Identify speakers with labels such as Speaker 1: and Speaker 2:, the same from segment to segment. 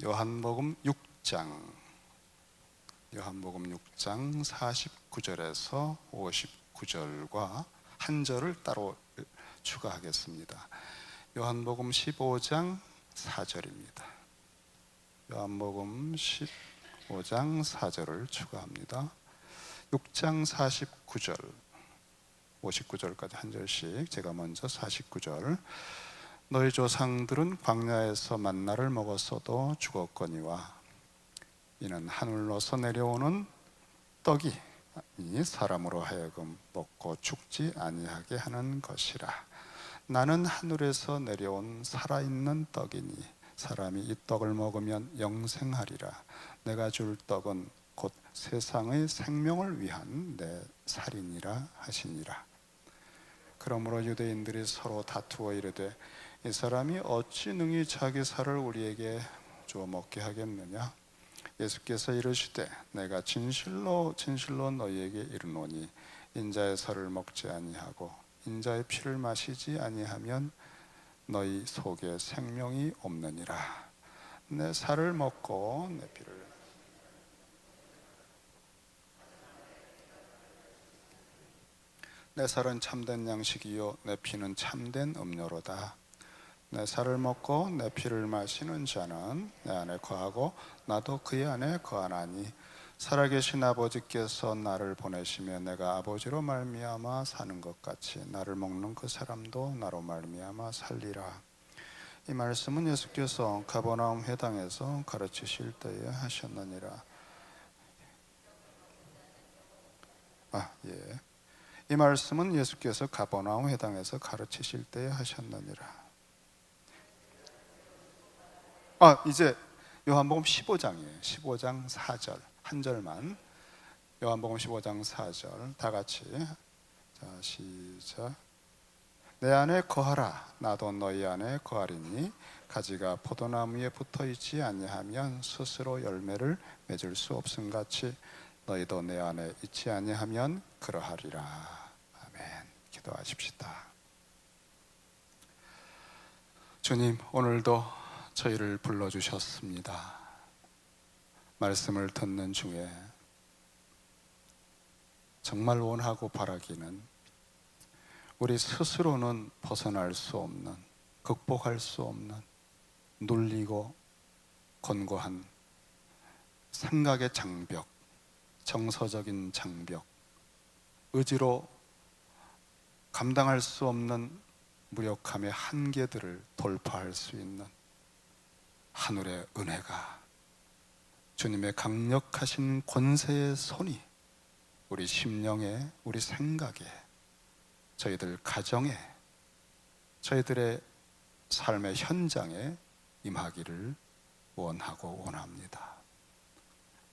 Speaker 1: 요한복음 6장 49절에서 59절과 한 절을 따로 추가하겠습니다. 요한복음 15장 4절입니다. 요한복음 15장 4절을 추가합니다. 6장 49절 59절까지 한 절씩, 제가 먼저 49절. 너희 조상들은 광야에서 만나를 먹었어도 죽었거니와 이는 하늘로서 내려오는 떡이 사람으로 하여금 먹고 죽지 아니하게 하는 것이라. 나는 하늘에서 내려온 살아있는 떡이니 사람이 이 떡을 먹으면 영생하리라. 내가 줄 떡은 곧 세상의 생명을 위한 내 살이니라 하시니라. 그러므로 유대인들이 서로 다투어 이르되 이 사람이 어찌 능히 자기 살을 우리에게 주어 먹게 하겠느냐? 예수께서 이르시되 내가 진실로 진실로 너희에게 이르노니 인자의 살을 먹지 아니하고 인자의 피를 마시지 아니하면 너희 속에 생명이 없느니라. 내 살을 먹고 내 피를 내 살은 참된 양식이요 내 피는 참된 음료로다. 내 살을 먹고 내 피를 마시는 자는 내 안에 거하고 나도 그의 안에 거하나니 살아계신 아버지께서 나를 보내시며 내가 아버지로 말미암아 사는 것 같이 나를 먹는 그 사람도 나로 말미암아 살리라. 이 말씀은 예수께서 가버나움 회당에서 가르치실 때에 하셨느니라. 이 말씀은 예수께서 가버나움 회당에서 가르치실 때에 하셨느니라. 이제 요한복음 15장이에요. 15장 4절 한 절만. 요한복음 15장 4절 다 같이. 자, 시작. 내 안에 거하라. 나도 너희 안에 거하리니 가지가 포도나무에 붙어 있지 아니하면 스스로 열매를 맺을 수 없음같이 너희도 내 안에 있지 아니하면 그러하리라. 아멘. 기도하십시다. 주님, 오늘도 저희를 불러주셨습니다. 말씀을 듣는 중에 정말 원하고 바라기는 우리 스스로는 벗어날 수 없는, 극복할 수 없는 눌리고 권고한 생각의 장벽, 정서적인 장벽, 의지로 감당할 수 없는 무력함의 한계들을 돌파할 수 있는 하늘의 은혜가, 주님의 강력하신 권세의 손이 우리 심령에, 우리 생각에, 저희들 가정에, 저희들의 삶의 현장에 임하기를 원하고 원합니다.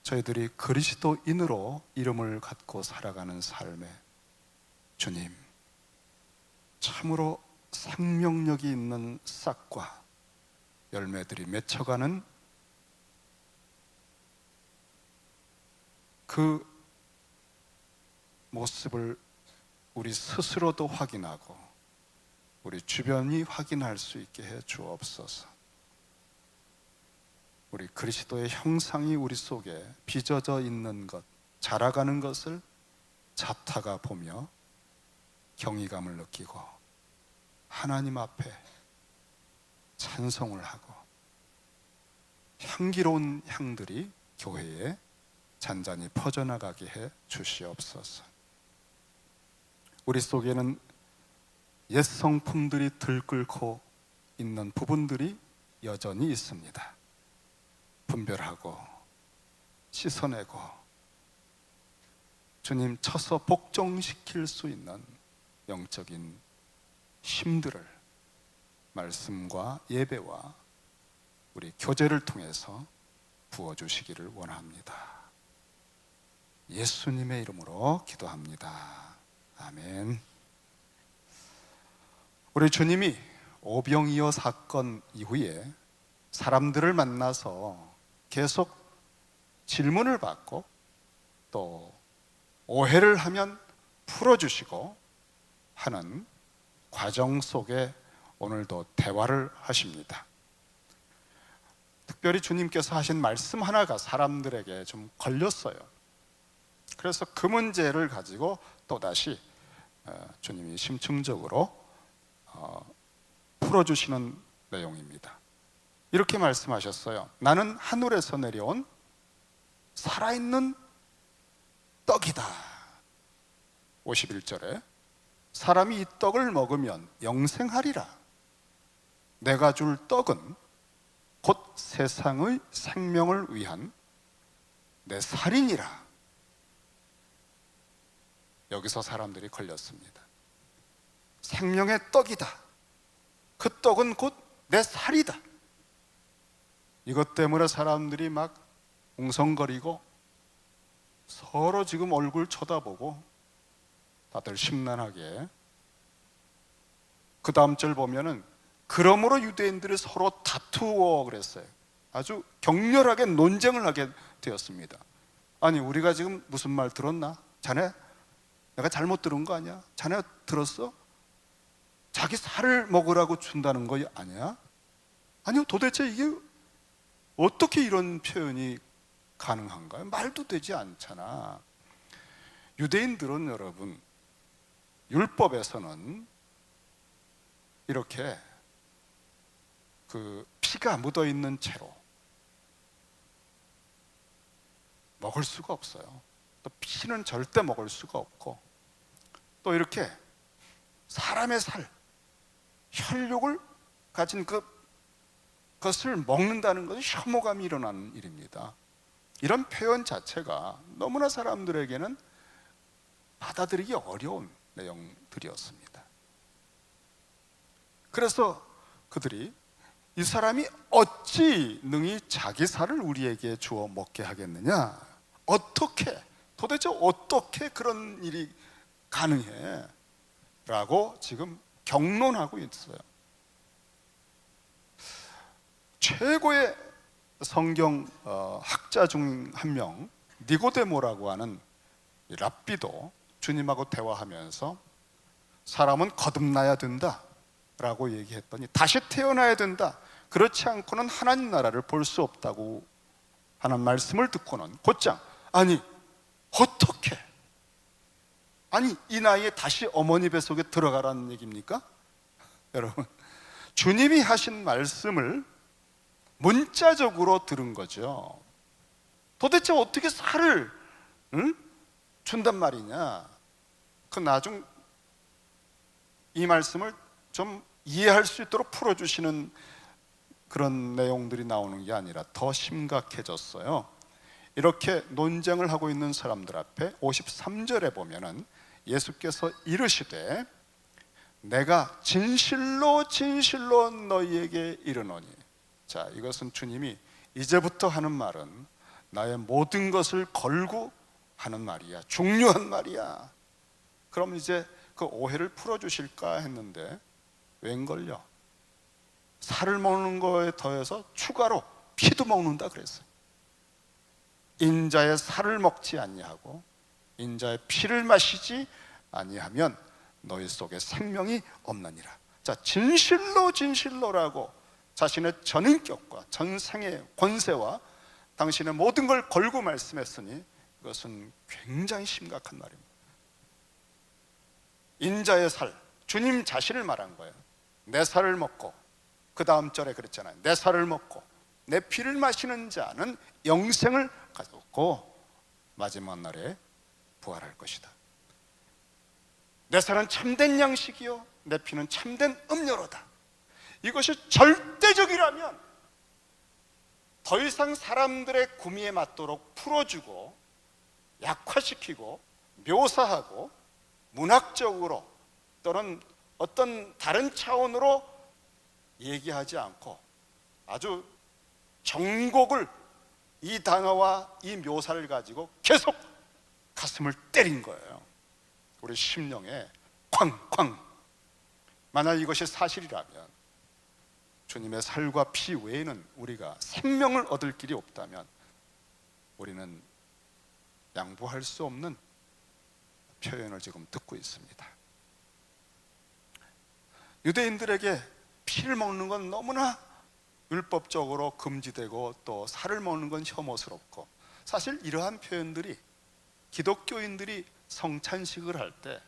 Speaker 1: 저희들이 그리스도인으로 이름을 갖고 살아가는 삶에 주님, 참으로 생명력이 있는 싹과 열매들이 맺혀가는 그 모습을 우리 스스로도 확인하고 우리 주변이 확인할 수 있게 해 주옵소서. 우리 그리스도의 형상이 우리 속에 빚어져 있는 것, 자라가는 것을 자타가 보며 경이감을 느끼고 하나님 앞에 찬송을 하고 향기로운 향들이 교회에 잔잔히 퍼져나가게 해 주시옵소서. 우리 속에는 옛 성품들이 들끓고 있는 부분들이 여전히 있습니다. 분별하고 씻어내고 주님 쳐서 복종시킬 수 있는 영적인 힘들을 말씀과 예배와 우리 교제를 통해서 부어주시기를 원합니다. 예수님의 이름으로 기도합니다. 아멘. 우리 주님이 오병이어 사건 이후에 사람들을 만나서 계속 질문을 받고 또 오해를 하면 풀어주시고 하는 과정 속에 오늘도 대화를 하십니다. 특별히 주님께서 하신 말씀 하나가 사람들에게 좀 걸렸어요. 그래서 그 문제를 가지고 또다시 주님이 심층적으로 풀어주시는 내용입니다. 이렇게 말씀하셨어요. 나는 하늘에서 내려온 살아있는 떡이다. 51절에 사람이 이 떡을 먹으면 영생하리라. 내가 줄 떡은 곧 세상의 생명을 위한 내 살이니라. 여기서 사람들이 걸렸습니다. 생명의 떡이다. 그 떡은 곧 내 살이다. 이것 때문에 사람들이 막 웅성거리고 서로 지금 얼굴 쳐다보고 다들 심란하게, 그 다음 절 보면은 그러므로 유대인들이 서로 다투어 그랬어요. 아주 격렬하게 논쟁을 하게 되었습니다. 아니, 우리가 지금 무슨 말 들었나? 자네 내가 잘못 들은 거 아니야? 자네 들었어? 자기 살을 먹으라고 준다는 거 아니야? 아니요, 도대체 이게 어떻게 이런 표현이 가능한가요? 말도 되지 않잖아. 유대인들은 여러분, 율법에서는 이렇게 그 피가 묻어 있는 채로 먹을 수가 없어요. 또 피는 절대 먹을 수가 없고, 또 이렇게 사람의 살, 혈육을 가진 그것을 먹는다는 것은 혐오감이 일어나는 일입니다. 이런 표현 자체가 너무나 사람들에게는 받아들이기 어려운 내용들이었습니다. 그래서 그들이 이 사람이 어찌 능히 자기 살을 우리에게 주어 먹게 하겠느냐? 도대체 어떻게 그런 일이 가능해? 라고 지금 경론하고 있어요. 최고의 성경 학자 중 한 명, 니고데모라고 하는 랍비도 주님하고 대화하면서 사람은 거듭나야 된다 라고 얘기했더니, 다시 태어나야 된다, 그렇지 않고는 하나님 나라를 볼 수 없다고 하는 말씀을 듣고는 곧장, 아니 어떻게, 아니 이 나이에 다시 어머니 뱃속에 들어가라는 얘기입니까? 여러분, 주님이 하신 말씀을 문자적으로 들은 거죠. 도대체 어떻게 살을 준단 말이냐? 그 나중 이 말씀을 좀 이해할 수 있도록 풀어주시는 그런 내용들이 나오는 게 아니라 더 심각해졌어요. 이렇게 논쟁을 하고 있는 사람들 앞에 53절에 보면은 예수께서 이르시되 내가 진실로 진실로 너희에게 이르노니. 자, 이것은 주님이 이제부터 하는 말은 나의 모든 것을 걸고 하는 말이야, 중요한 말이야. 그럼 이제 그 오해를 풀어주실까 했는데 웬걸요? 살을 먹는 거에 더해서 추가로 피도 먹는다 그랬어요. 인자의 살을 먹지 아니하고 인자의 피를 마시지 아니하면 너희 속에 생명이 없느니라. 자, 진실로 진실로라고 자신의 전인격과 전생의 권세와 당신의 모든 걸 걸고 말씀했으니 이것은 굉장히 심각한 말입니다. 인자의 살, 주님 자신을 말한 거예요. 내 살을 먹고, 그 다음 절에 그랬잖아요. 내 살을 먹고 내 피를 마시는 자는 영생을 가졌고 마지막 날에 부활할 것이다. 내 살은 참된 양식이요 내 피는 참된 음료로다. 이것이 절대적이라면 더 이상 사람들의 구미에 맞도록 풀어주고 약화시키고 묘사하고 문학적으로 또는 어떤 다른 차원으로 얘기하지 않고 아주 정곡을, 이 단어와 이 묘사를 가지고 계속 가슴을 때린 거예요. 우리 심령에 쾅쾅. 만약 이것이 사실이라면, 주님의 살과 피 외에는 우리가 생명을 얻을 길이 없다면 우리는 양보할 수 없는 표현을 지금 듣고 있습니다. 유대인들에게 피를 먹는 건 너무나 율법적으로 금지되고 또 살을 먹는 건 혐오스럽고, 사실 이러한 표현들이 기독교인들이 성찬식을 할 때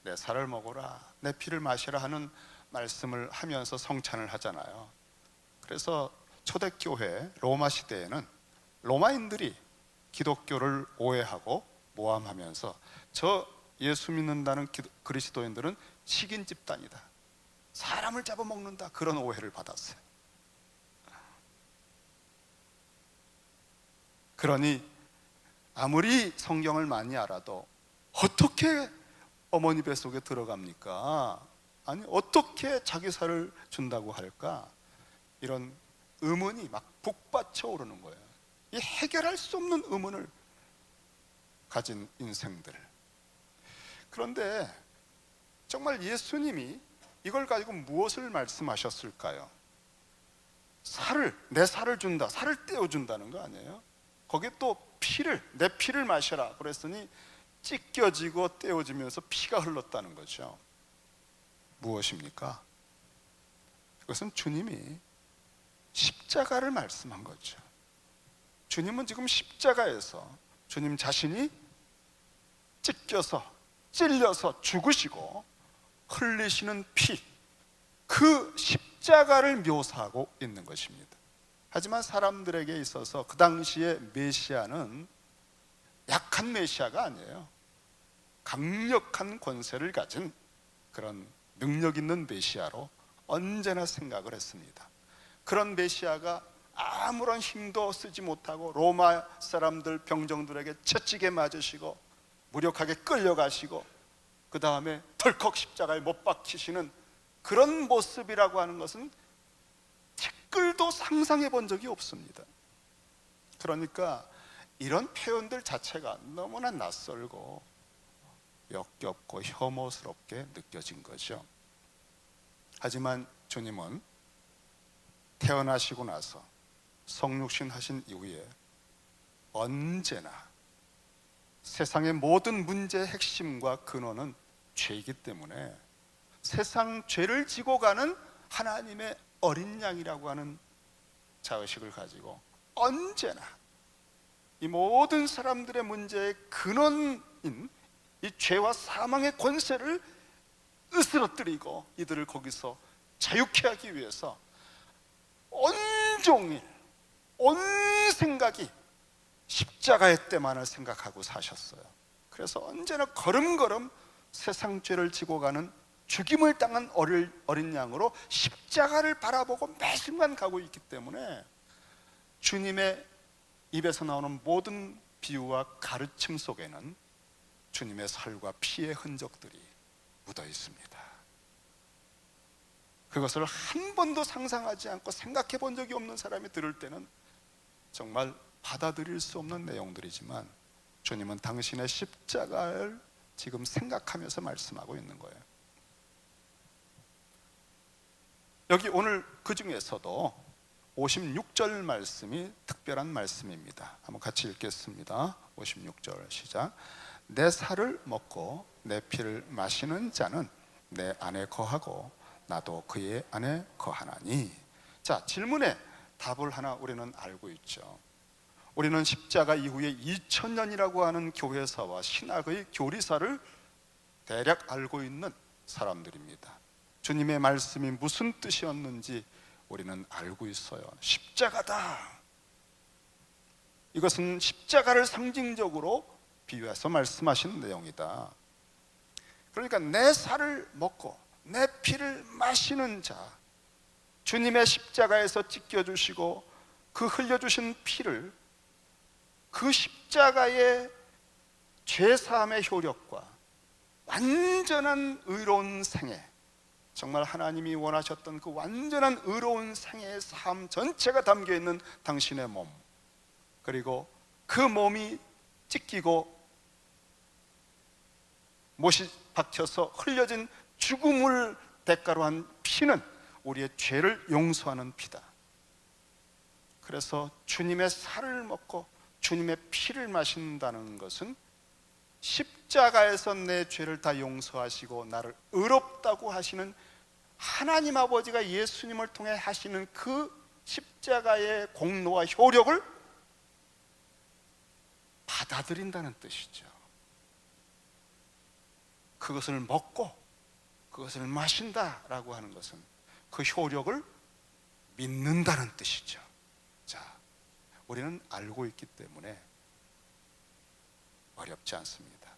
Speaker 1: 내 살을 먹어라, 내 피를 마시라 하는 말씀을 하면서 성찬을 하잖아요. 그래서 초대교회 로마 시대에는 로마인들이 기독교를 오해하고 모함하면서 저 예수 믿는다는 그리스도인들은 식인 집단이다, 사람을 잡아먹는다, 그런 오해를 받았어요. 그러니 아무리 성경을 많이 알아도 어떻게 어머니 뱃속에 들어갑니까? 아니 어떻게 자기 살을 준다고 할까? 이런 의문이 막 북받쳐 오르는 거예요. 이 해결할 수 없는 의문을 가진 인생들. 그런데 정말 예수님이 이걸 가지고 무엇을 말씀하셨을까요? 내 살을 준다, 살을 떼어준다는 거 아니에요? 거기에 또 내 피를 마셔라 그랬으니 찢겨지고 떼어지면서 피가 흘렀다는 거죠. 무엇입니까? 이것은 주님이 십자가를 말씀한 거죠. 주님은 지금 십자가에서 주님 자신이 찢겨서 찔려서 죽으시고 흘리시는 피, 그 십자가를 묘사하고 있는 것입니다. 하지만 사람들에게 있어서 그 당시에 메시아는 약한 메시아가 아니에요. 강력한 권세를 가진 그런 능력 있는 메시아로 언제나 생각을 했습니다. 그런 메시아가 아무런 힘도 쓰지 못하고 로마 사람들 병정들에게 채찍에 맞으시고 무력하게 끌려가시고 그 다음에 덜컥 십자가에 못 박히시는 그런 모습이라고 하는 것은 티끌도 상상해 본 적이 없습니다. 그러니까 이런 표현들 자체가 너무나 낯설고 역겹고 혐오스럽게 느껴진 거죠. 하지만 주님은 태어나시고 나서 성육신 하신 이후에 언제나 세상의 모든 문제의 핵심과 근원은 죄이기 때문에 세상 죄를 지고 가는 하나님의 어린 양이라고 하는 자의식을 가지고 언제나 이 모든 사람들의 문제의 근원인 이 죄와 사망의 권세를 으스러뜨리고 이들을 거기서 자유케 하기 위해서 온종일 온 생각이 십자가의 때만을 생각하고 사셨어요. 그래서 언제나 걸음걸음 세상 죄를 지고 가는 죽임을 당한 어린 양으로 십자가를 바라보고 매 순간 가고 있기 때문에 주님의 입에서 나오는 모든 비유와 가르침 속에는 주님의 살과 피의 흔적들이 묻어 있습니다. 그것을 한 번도 상상하지 않고 생각해 본 적이 없는 사람이 들을 때는 정말 받아들일 수 없는 내용들이지만 주님은 당신의 십자가를 지금 생각하면서 말씀하고 있는 거예요. 여기 오늘 그 중에서도 56절 말씀이 특별한 말씀입니다. 한번 같이 읽겠습니다. 56절 시작. 내 살을 먹고 내 피를 마시는 자는 내 안에 거하고 나도 그의 안에 거하나니. 자, 질문에 답을 하나 우리는 알고 있죠. 우리는 십자가 이후에 2000년이라고 하는 교회사와 신학의 교리사를 대략 알고 있는 사람들입니다. 주님의 말씀이 무슨 뜻이었는지 우리는 알고 있어요. 십자가다. 이것은 십자가를 상징적으로 비유해서 말씀하신 내용이다. 그러니까 내 살을 먹고 내 피를 마시는 자, 주님의 십자가에서 찢겨주시고 그 흘려주신 피를 그 십자가의 죄사함의 효력과 완전한 의로운 생애, 정말 하나님이 원하셨던 그 완전한 의로운 생애의 삶 전체가 담겨있는 당신의 몸, 그리고 그 몸이 찢기고 못이 박혀서 흘려진 죽음을 대가로 한 피는 우리의 죄를 용서하는 피다. 그래서 주님의 살을 먹고 주님의 피를 마신다는 것은 십자가에서 내 죄를 다 용서하시고 나를 의롭다고 하시는 하나님 아버지가 예수님을 통해 하시는 그 십자가의 공로와 효력을 받아들인다는 뜻이죠. 그것을 먹고 그것을 마신다라고 하는 것은 그 효력을 믿는다는 뜻이죠. 자, 우리는 알고 있기 때문에 어렵지 않습니다.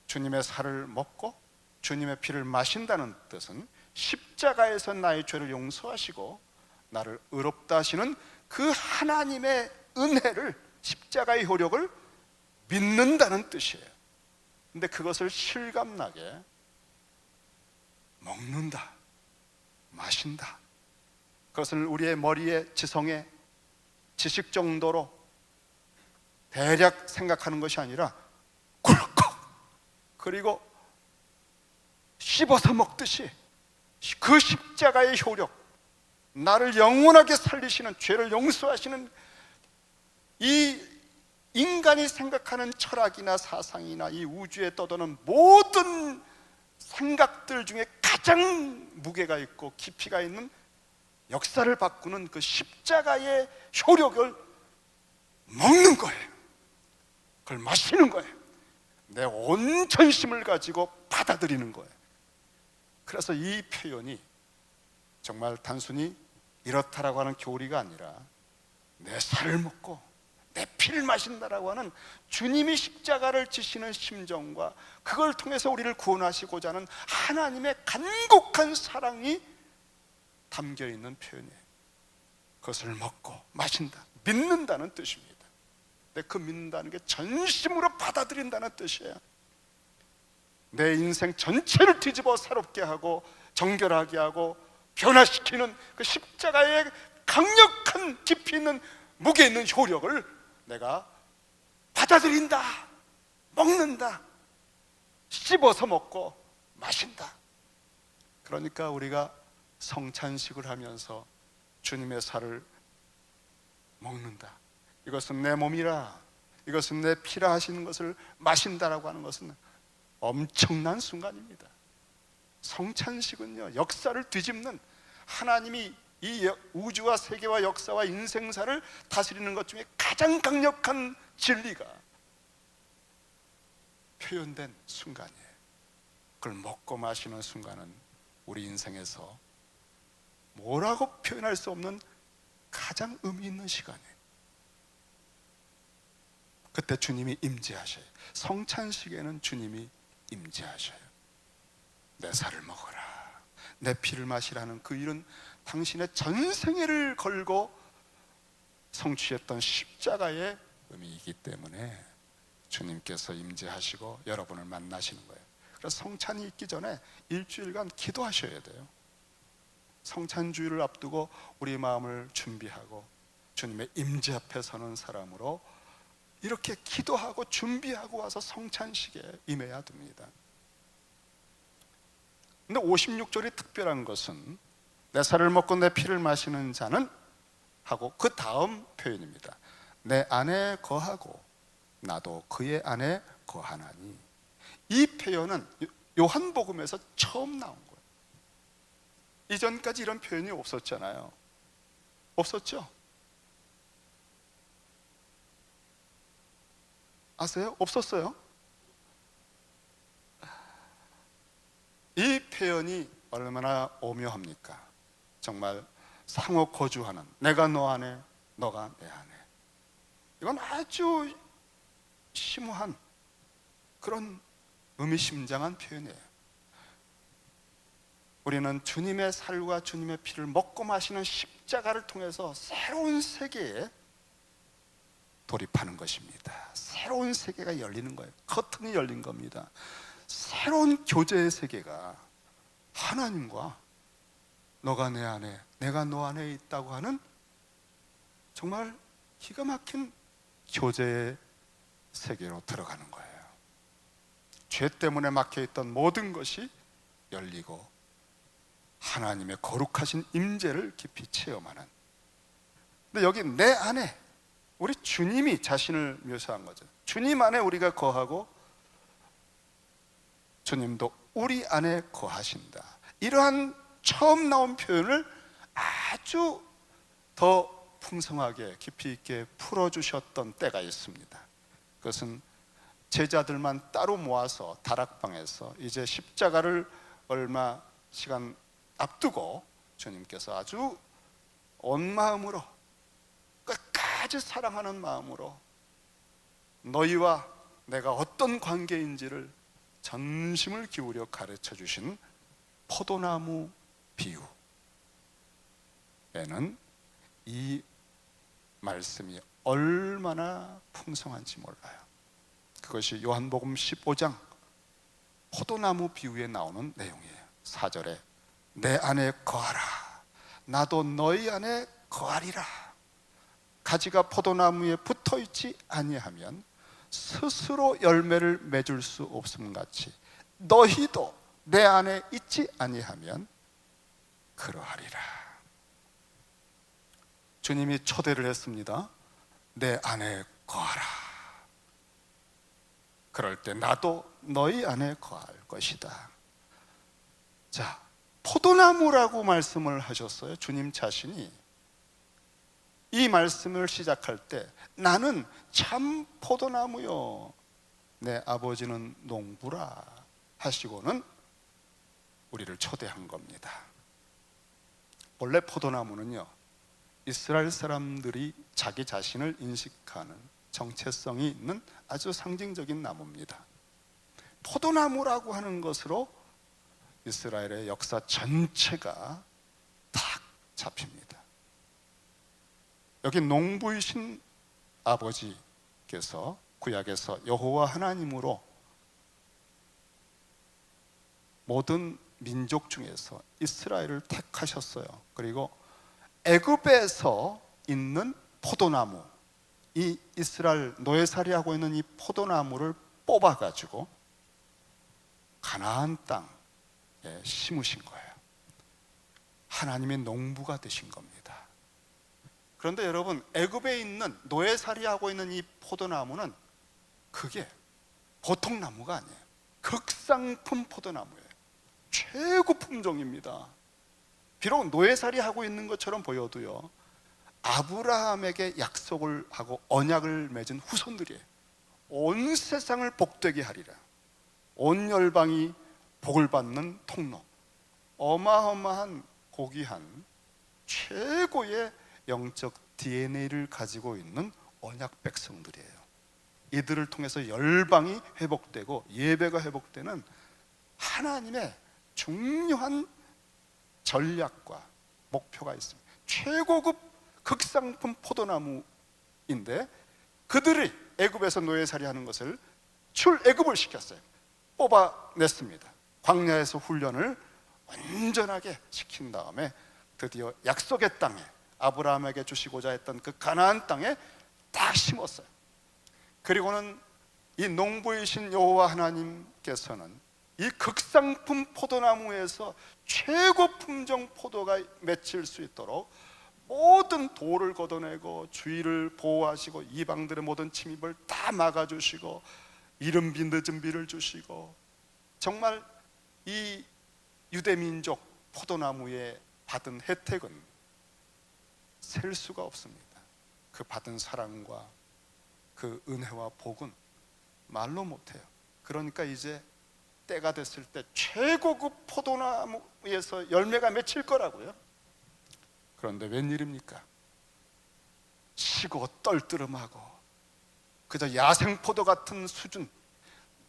Speaker 1: 주님의 살을 먹고 주님의 피를 마신다는 뜻은 십자가에서 나의 죄를 용서하시고 나를 의롭다 하시는 그 하나님의 은혜를, 십자가의 효력을 믿는다는 뜻이에요. 근데 그것을 실감나게 먹는다, 마신다, 그것을 우리의 머리에, 지성에, 지식 정도로 대략 생각하는 것이 아니라 굴꺽, 그리고 씹어서 먹듯이 그 십자가의 효력, 나를 영원하게 살리시는, 죄를 용서하시는 이 인간이 생각하는 철학이나 사상이나 이 우주에 떠도는 모든 생각들 중에 가장 무게가 있고 깊이가 있는 역사를 바꾸는 그 십자가의 효력을 먹는 거예요. 그걸 마시는 거예요. 내 온 전심을 가지고 받아들이는 거예요. 그래서 이 표현이 정말 단순히 이렇다라고 하는 교리가 아니라 내 살을 먹고 내 피를 마신다라고 하는 주님이 십자가를 지시는 심정과 그걸 통해서 우리를 구원하시고자 하는 하나님의 간곡한 사랑이 담겨 있는 표현이에요. 그것을 먹고 마신다, 믿는다는 뜻입니다. 근데 그 믿는다는 게 전심으로 받아들인다는 뜻이에요. 내 인생 전체를 뒤집어 새롭게 하고 정결하게 하고 변화시키는 그 십자가의 강력한 깊이 있는 무게 있는 효력을 내가 받아들인다, 먹는다, 씹어서 먹고 마신다. 그러니까 우리가 성찬식을 하면서 주님의 살을 먹는다, 이것은 내 몸이라, 이것은 내 피라 하시는 것을 마신다라고 하는 것은 엄청난 순간입니다. 성찬식은요, 역사를 뒤집는, 하나님이 이 우주와 세계와 역사와 인생사를 다스리는 것 중에 가장 강력한 진리가 표현된 순간이에요. 그걸 먹고 마시는 순간은 우리 인생에서 뭐라고 표현할 수 없는 가장 의미 있는 시간이에요. 그때 주님이 임재하셔요. 성찬식에는 주님이 임재하셔요. 내 살을 먹어라, 내 피를 마시라는 그 일은 당신의 전생애를 걸고 성취했던 십자가의 의미이기 때문에 주님께서 임재하시고 여러분을 만나시는 거예요. 그래서 성찬이 있기 전에 일주일간 기도하셔야 돼요. 성찬주의를 앞두고 우리 마음을 준비하고 주님의 임재 앞에 서는 사람으로 이렇게 기도하고 준비하고 와서 성찬식에 임해야 됩니다. 근데 56절이 특별한 것은 내 살을 먹고 내 피를 마시는 자는 하고 그 다음 표현입니다. 내 안에 거하고 나도 그의 안에 거하나니. 이 표현은 요한복음에서 처음 나온 거예요. 이전까지 이런 표현이 없었잖아요. 없었죠? 아세요? 없었어요? 이 표현이 얼마나 오묘합니까? 정말 상호 거주하는, 내가 너 안에 너가 내 안에, 이건 아주 심오한 그런 의미심장한 표현이에요. 우리는 주님의 살과 주님의 피를 먹고 마시는 십자가를 통해서 새로운 세계에 돌입하는 것입니다. 새로운 세계가 열리는 거예요. 커튼이 열린 겁니다. 새로운 교제의 세계가 하나님과 너가 내 안에 내가 너 안에 있다고 하는 정말 기가 막힌 교제의 세계로 들어가는 거예요. 죄 때문에 막혀있던 모든 것이 열리고 하나님의 거룩하신 임재를 깊이 체험하는. 근데 여기 내 안에, 우리 주님이 자신을 묘사한 거죠. 주님 안에 우리가 거하고 주님도 우리 안에 거하신다. 이러한 처음 나온 표현을 아주 더 풍성하게 깊이 있게 풀어주셨던 때가 있습니다. 그것은 제자들만 따로 모아서 다락방에서 이제 십자가를 얼마 시간 앞두고 주님께서 아주 온 마음으로, 끝까지 사랑하는 마음으로 너희와 내가 어떤 관계인지를 전심을 기울여 가르쳐 주신 포도나무 비유에는 이 말씀이 얼마나 풍성한지 몰라요. 그것이 요한복음 15장 포도나무 비유에 나오는 내용이에요. 4절에 내 안에 거하라 나도 너희 안에 거하리라. 가지가 포도나무에 붙어있지 아니하면 스스로 열매를 맺을 수 없음 같이 너희도 내 안에 있지 아니하면 그러하리라. 주님이 초대를 했습니다. 내 안에 거하라. 그럴 때 나도 너희 안에 거할 것이다. 자, 포도나무라고 말씀을 하셨어요. 주님 자신이 이 말씀을 시작할 때 나는 참 포도나무요 내 아버지는 농부라 하시고는 우리를 초대한 겁니다. 원래 포도나무는요, 이스라엘 사람들이 자기 자신을 인식하는 정체성이 있는 아주 상징적인 나무입니다. 포도나무라고 하는 것으로 이스라엘의 역사 전체가 딱 잡힙니다. 여기 농부이신 아버지께서 구약에서 여호와 하나님으로 모든 민족 중에서 이스라엘을 택하셨어요. 그리고 애굽에서 있는 포도나무, 이 이스라엘 노예살이하고 있는 이 포도나무를 뽑아가지고 가나안 땅에 심으신 거예요. 하나님의 농부가 되신 겁니다. 그런데 여러분, 애굽에 있는 노예살이하고 있는 이 포도나무는 그게 보통 나무가 아니에요. 극상품 포도나무예요. 최고 품종입니다. 비록 노예살이하고 있는 것처럼 보여도요, 아브라함에게 약속을 하고 언약을 맺은 후손들이에요. 온 세상을 복되게 하리라. 온 열방이 복을 받는 통로. 어마어마한 고귀한 최고의 영적 DNA를 가지고 있는 언약 백성들이에요. 이들을 통해서 열방이 회복되고 예배가 회복되는 하나님의 중요한 전략과 목표가 있습니다. 최고급 극상품 포도나무인데 그들이 애굽에서 노예살이 하는 것을 출애굽을 시켰어요. 뽑아냈습니다. 광야에서 훈련을 온전하게 시킨 다음에 드디어 약속의 땅에, 아브라함에게 주시고자 했던 그 가나안 땅에 딱 심었어요. 그리고는 이 농부이신 여호와 하나님께서는 이 극상품 포도나무에서 최고 품종 포도가 맺힐 수 있도록 모든 돌을 걷어내고 주위를 보호하시고 이방들의 모든 침입을 다 막아주시고 이른 비 늦은 비를 주시고, 정말 이 유대민족 포도나무에 받은 혜택은 셀 수가 없습니다. 그 받은 사랑과 그 은혜와 복은 말로 못해요. 그러니까 이제 때가 됐을 때 최고급 포도나무에서 열매가 맺힐 거라고요. 그런데 웬일입니까? 시고 떨뜨름하고 그저 야생포도 같은 수준,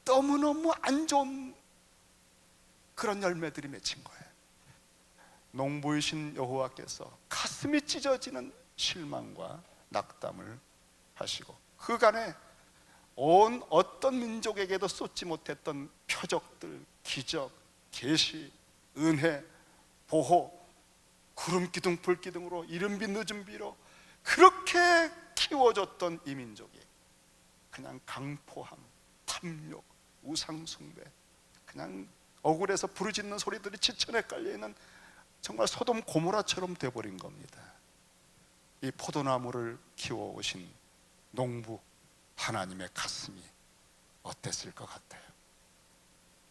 Speaker 1: 너무너무 안 좋은 그런 열매들이 맺힌 거예요. 농부이신 여호와께서 가슴이 찢어지는 실망과 낙담을 하시고 그간에 온 어떤 민족에게도 쏟지 못했던 표적들, 기적, 계시, 은혜, 보호, 구름 기둥 불 기둥으로 이른 비 늦은 비로 그렇게 키워줬던 이 민족이 그냥 강포함, 탐욕, 우상숭배, 그냥 억울해서 부르짖는 소리들이 지천에 깔려있는 정말 소돔 고모라처럼 돼버린 겁니다. 이 포도나무를 키워오신 농부 하나님의 가슴이 어땠을 것 같아요?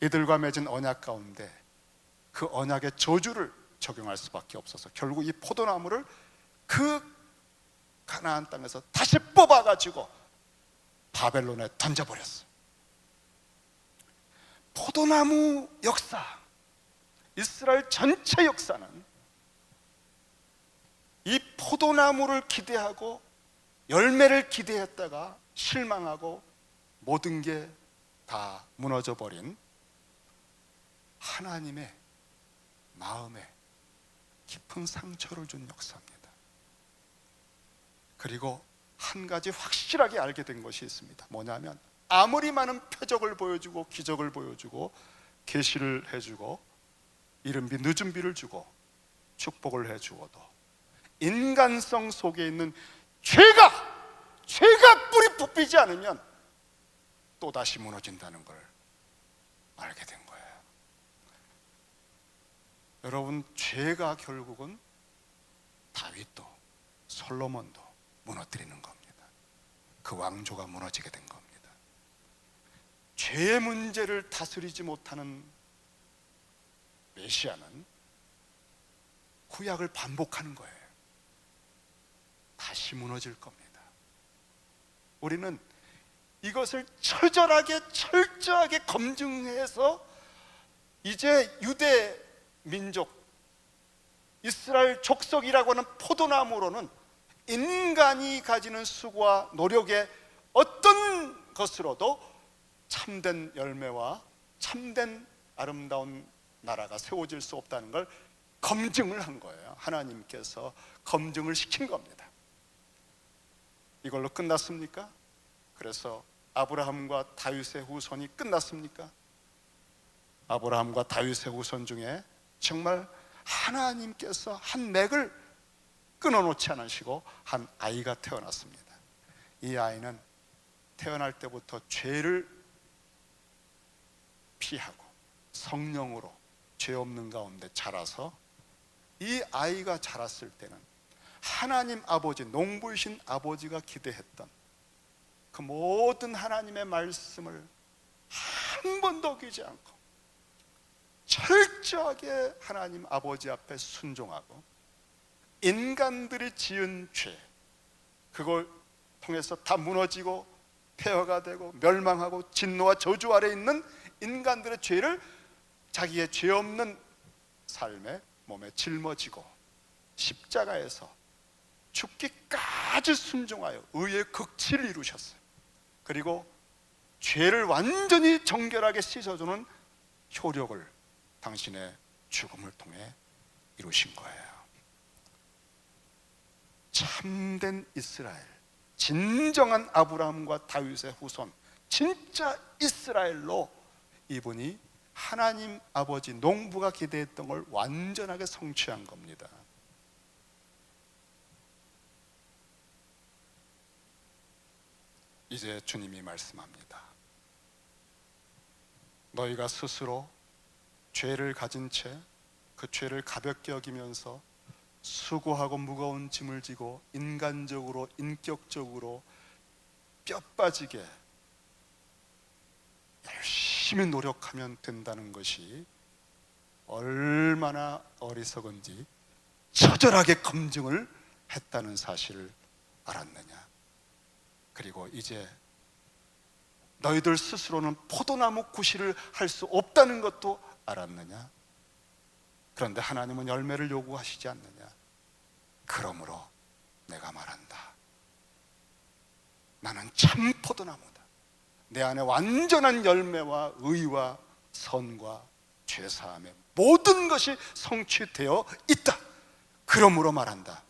Speaker 1: 이들과 맺은 언약 가운데 그 언약의 저주를 적용할 수밖에 없어서 결국 이 포도나무를 그 가나안 땅에서 다시 뽑아가지고 바벨론에 던져버렸어요. 포도나무 역사, 이스라엘 전체 역사는 이 포도나무를 기대하고 열매를 기대했다가 실망하고 모든 게 다 무너져 버린 하나님의 마음에 깊은 상처를 준 역사입니다. 그리고 한 가지 확실하게 알게 된 것이 있습니다. 뭐냐면 아무리 많은 표적을 보여주고 기적을 보여주고 계시를 해주고 이른비 늦은비를 주고 축복을 해주어도 인간성 속에 있는 죄가 뿌리 뽑히지 않으면 또다시 무너진다는 걸 알게 된 거예요. 여러분, 죄가 결국은 다윗도 솔로몬도 무너뜨리는 겁니다. 그 왕조가 무너지게 된 겁니다. 죄의 문제를 다스리지 못하는 메시아는 구약을 반복하는 거예요. 다시 무너질 겁니다. 우리는 이것을 철저하게 검증해서 이제 유대 민족, 이스라엘 족속이라고 하는 포도나무로는 인간이 가지는 수고와 노력의 어떤 것으로도 참된 열매와 참된 아름다운 나라가 세워질 수 없다는 걸 검증을 한 거예요. 하나님께서 검증을 시킨 겁니다. 이걸로 끝났습니까? 그래서 아브라함과 다윗의 후손이 끝났습니까? 아브라함과 다윗의 후손 중에 정말 하나님께서 한 맥을 끊어놓지 않으시고 한 아이가 태어났습니다. 이 아이는 태어날 때부터 죄를 피하고 성령으로 죄 없는 가운데 자라서 이 아이가 자랐을 때는 하나님 아버지, 농부이신 아버지가 기대했던 그 모든 하나님의 말씀을 한 번도 어기지 않고 철저하게 하나님 아버지 앞에 순종하고 인간들이 지은 죄, 그걸 통해서 다 무너지고 폐허가 되고 멸망하고 진노와 저주 아래 있는 인간들의 죄를 자기의 죄 없는 삶에 몸에 짊어지고 십자가에서 죽기까지 순종하여 의의 극치를 이루셨어요. 그리고 죄를 완전히 정결하게 씻어주는 효력을 당신의 죽음을 통해 이루신 거예요. 참된 이스라엘, 진정한 아브라함과 다윗의 후손, 진짜 이스라엘로 이분이 하나님 아버지 농부가 기대했던 걸 완전하게 성취한 겁니다. 이제 주님이 말씀합니다. 너희가 스스로 죄를 가진 채 그 죄를 가볍게 여기면서 수고하고 무거운 짐을 지고 인간적으로 인격적으로 뼈 빠지게 열심히 노력하면 된다는 것이 얼마나 어리석은지 처절하게 검증을 했다는 사실을 알았느냐. 그리고 이제 너희들 스스로는 포도나무 구실을 할 수 없다는 것도 알았느냐. 그런데 하나님은 열매를 요구하시지 않느냐. 그러므로 내가 말한다. 나는 참 포도나무다. 내 안에 완전한 열매와 의와 선과 죄사함의 모든 것이 성취되어 있다. 그러므로 말한다.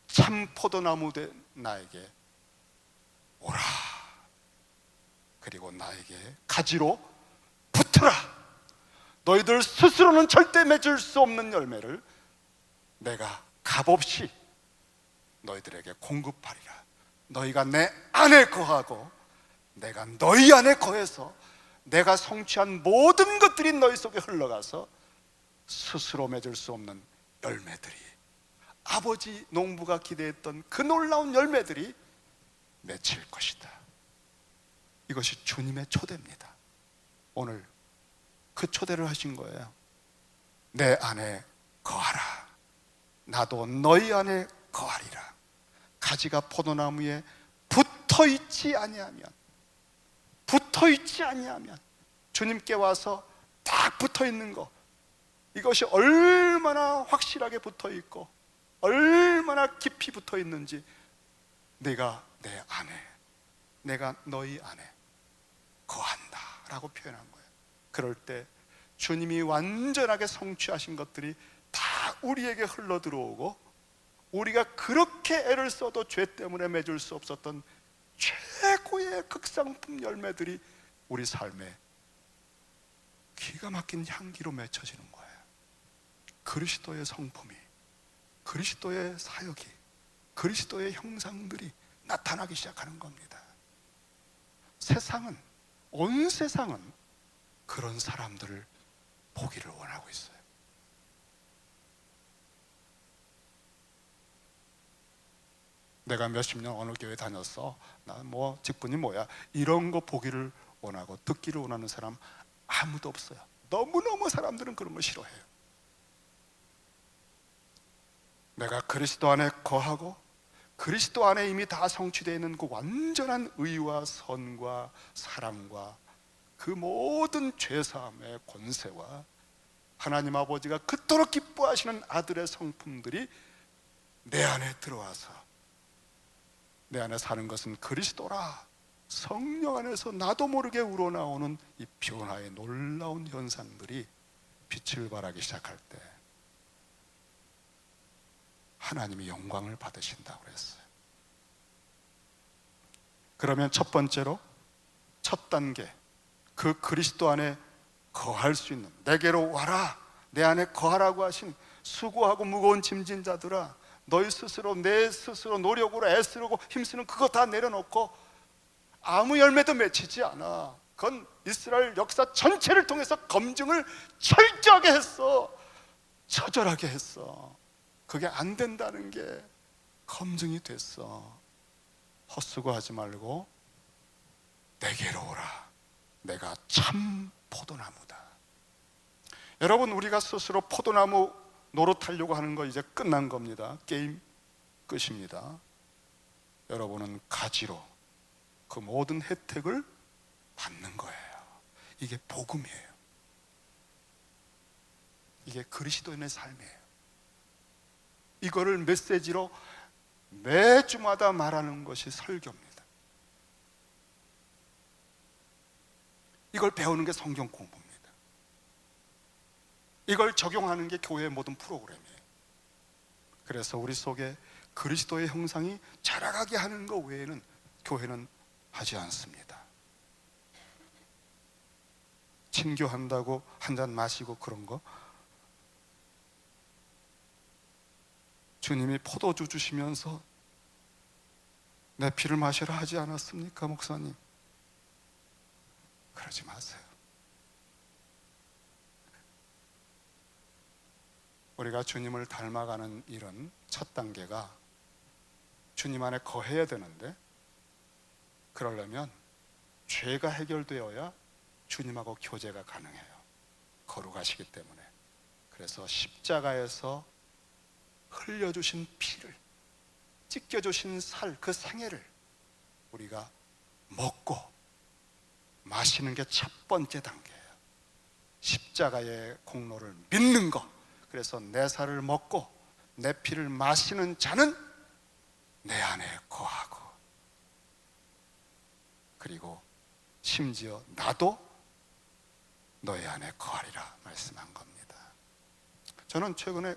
Speaker 1: 참 포도나무 된 나에게 오라. 그리고 나에게 가지로 붙어라. 너희들 스스로는 절대 맺을 수 없는 열매를 내가 값없이 너희들에게 공급하리라. 너희가 내 안에 거하고 내가 너희 안에 거해서 내가 성취한 모든 것들이 너희 속에 흘러가서 스스로 맺을 수 없는 열매들이, 아버지 농부가 기대했던 그 놀라운 열매들이 맺힐 것이다. 이것이 주님의 초대입니다. 오늘 그 초대를 하신 거예요. 내 안에 거하라. 나도 너희 안에 거하리라. 가지가 포도나무에 붙어있지 아니하면, 주님께 와서 딱 붙어있는 거, 이것이 얼마나 확실하게 붙어있고 얼마나 깊이 붙어있는지, 내가 내 안에, 내가 너희 안에 거한다 라고 표현한 거예요. 그럴 때 주님이 완전하게 성취하신 것들이 다 우리에게 흘러 들어오고, 우리가 그렇게 애를 써도 죄 때문에 맺을 수 없었던 최고의 극상품 열매들이 우리 삶에 기가 막힌 향기로 맺혀지는 거예요. 그리스도의 성품이, 그리스도의 사역이, 그리스도의 형상들이 나타나기 시작하는 겁니다. 세상은, 온 세상은 그런 사람들을 보기를 원하고 있어요. 내가 몇십 년 어느 교회 다녔어, 나 뭐 직분이 뭐야, 이런 거 보기를 원하고 듣기를 원하는 사람 아무도 없어요. 너무너무 사람들은 그런 거 싫어해요. 내가 그리스도 안에 거하고 그리스도 안에 이미 다 성취되어 있는 그 완전한 의와 선과 사랑과 그 모든 죄사함의 권세와 하나님 아버지가 그토록 기뻐하시는 아들의 성품들이 내 안에 들어와서 내 안에 사는 것은 그리스도라, 성령 안에서 나도 모르게 우러나오는 이 변화의 놀라운 현상들이 빛을 발하기 시작할 때 하나님이 영광을 받으신다고 그랬어요. 그러면 첫 번째로, 첫 단계, 그 그리스도 안에 거할 수 있는, 내게로 와라, 내 안에 거하라고 하신 수고하고 무거운 짐진 자들아, 너희 스스로, 내 스스로 노력으로 애쓰고 힘쓰는 그거 다 내려놓고 아무 열매도 맺히지 않아. 그건 이스라엘 역사 전체를 통해서 검증을 철저하게 했어. 처절하게 했어. 그게 안 된다는 게 검증이 됐어. 헛수고하지 말고 내게로 오라. 내가 참 포도나무다. 여러분, 우리가 스스로 포도나무 노릇하려고 하는 거 이제 끝난 겁니다. 게임 끝입니다. 여러분은 가지로 그 모든 혜택을 받는 거예요. 이게 복음이에요. 이게 그리스도인의 삶이에요. 이거를 메시지로 매주마다 말하는 것이 설교입니다. 이걸 배우는 게 성경 공부입니다. 이걸 적용하는 게 교회의 모든 프로그램이에요. 그래서 우리 속에 그리스도의 형상이 자라가게 하는 것 외에는 교회는 하지 않습니다. 친교한다고 한 잔 마시고 그런 거, 주님이 포도주 주시면서 내 피를 마시라 하지 않았습니까, 목사님? 그러지 마세요. 우리가 주님을 닮아가는 일은 첫 단계가 주님 안에 거해야 되는데, 그러려면 죄가 해결되어야 주님하고 교제가 가능해요. 거룩하시기 때문에. 그래서 십자가에서 흘려주신 피를, 찢겨주신 살, 그 생애를 우리가 먹고 마시는 게 첫 번째 단계예요. 십자가의 공로를 믿는 것. 그래서 내 살을 먹고 내 피를 마시는 자는 내 안에 거하고, 그리고 심지어 나도 너희 안에 거하리라 말씀한 겁니다. 저는 최근에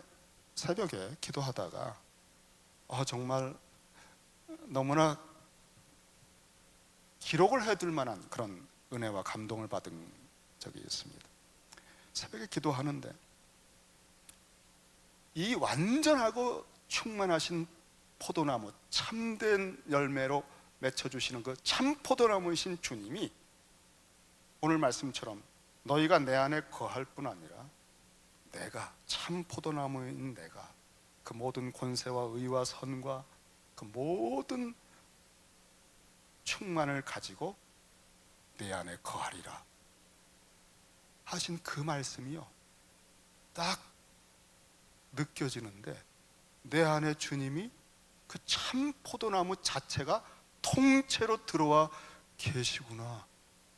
Speaker 1: 새벽에 기도하다가 정말 너무나 기록을 해둘 만한 그런 은혜와 감동을 받은 적이 있습니다. 새벽에 기도하는데 이 완전하고 충만하신 포도나무, 참된 열매로 맺혀주시는 그 참 포도나무이신 주님이 오늘 말씀처럼 너희가 내 안에 거할 뿐 아니라 내가, 참 포도나무인 내가 그 모든 권세와 의와 선과 그 모든 충만을 가지고 내 안에 거하리라 하신 그 말씀이요, 딱 느껴지는데 내 안에 주님이 그 참 포도나무 자체가 통째로 들어와 계시구나,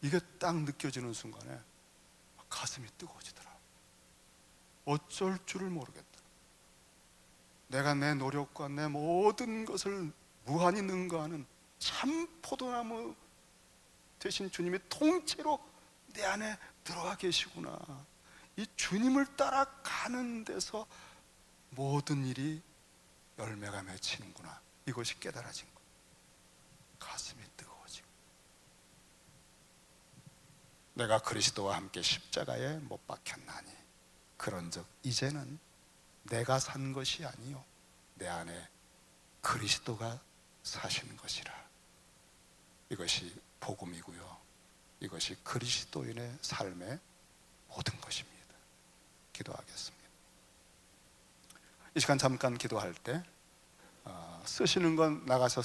Speaker 1: 이게 딱 느껴지는 순간에 가슴이 뜨거워지더라. 어쩔 줄을 모르겠다. 내가 내 노력과 내 모든 것을 무한히 능가하는 참 포도나무 되신 주님이 통째로 내 안에 들어와 계시구나. 이 주님을 따라가는 데서 모든 일이 열매가 맺히는구나, 이것이 깨달아진 것. 가슴이 뜨거워지고, 내가 그리스도와 함께 십자가에 못 박혔나니 그런즉 이제는 내가 산 것이 아니요 내 안에 그리스도가 사시는 것이라. 이것이 복음이고요, 이것이 그리스도인의 삶의 모든 것입니다. 기도하겠습니다. 이 시간 잠깐 기도할 때 쓰시는 건 나가서